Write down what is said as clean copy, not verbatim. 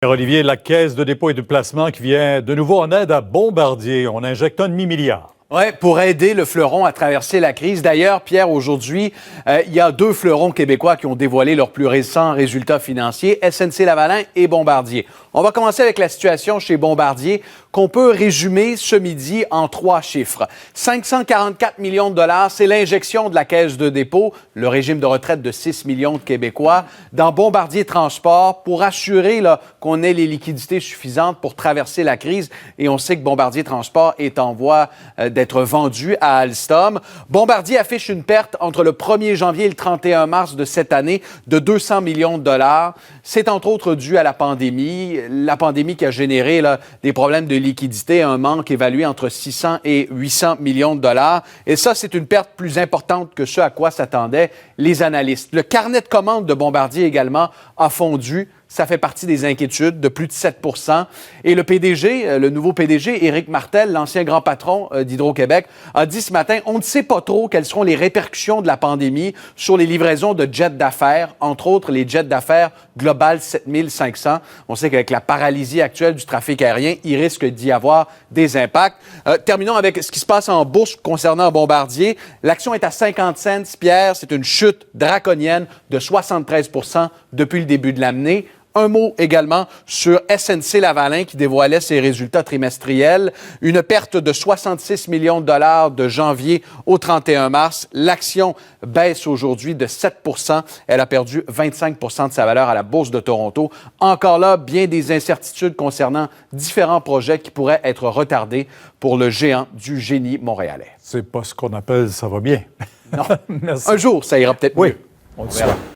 Olivier, la Caisse de dépôt et de placement qui vient de nouveau en aide à Bombardier. On injecte un demi-milliard. Oui, pour aider le fleuron à traverser la crise. D'ailleurs, Pierre, aujourd'hui, il y a deux fleurons québécois qui ont dévoilé leurs plus récents résultats financiers, SNC-Lavalin et Bombardier. On va commencer avec la situation chez Bombardier, qu'on peut résumer ce midi en 3 chiffres. 544 millions de dollars, c'est l'injection de la Caisse de dépôt, le régime de retraite de 6 millions de Québécois, dans Bombardier Transport pour assurer qu'on ait les liquidités suffisantes pour traverser la crise. Et on sait que Bombardier Transport est en voie d'être vendu à Alstom. Bombardier affiche une perte entre le 1er janvier et le 31 mars de cette année de 200 millions de dollars. C'est entre autres dû à la pandémie qui a généré des problèmes de liquidité, un manque évalué entre 600 et 800 millions de dollars. Et ça, c'est une perte plus importante que ce à quoi s'attendaient les analystes. Le carnet de commandes de Bombardier également a fondu. Ça fait partie des inquiétudes de plus de 7 %. Et le PDG, le nouveau PDG, Éric Martel, l'ancien grand patron d'Hydro-Québec, a dit ce matin, on ne sait pas trop quelles seront les répercussions de la pandémie sur les livraisons de jets d'affaires, entre autres les jets d'affaires Global 7500. On sait qu'avec la paralysie actuelle du trafic aérien, il risque d'y avoir des impacts. Terminons avec ce qui se passe en bourse concernant Bombardier. L'action est à 50 cents, Pierre. C'est une chute draconienne de 73 % depuis le début de l'année. Un mot également sur SNC-Lavalin qui dévoilait ses résultats trimestriels. Une perte de 66 millions de dollars de janvier au 31 mars. L'action baisse aujourd'hui de 7 %. Elle a perdu 25 % de sa valeur à la Bourse de Toronto. Encore là, bien des incertitudes concernant différents projets qui pourraient être retardés pour le géant du génie montréalais. C'est pas ce qu'on appelle « ça va bien ». Non. Merci. Un jour, ça ira peut-être mieux. Oui, on le sait.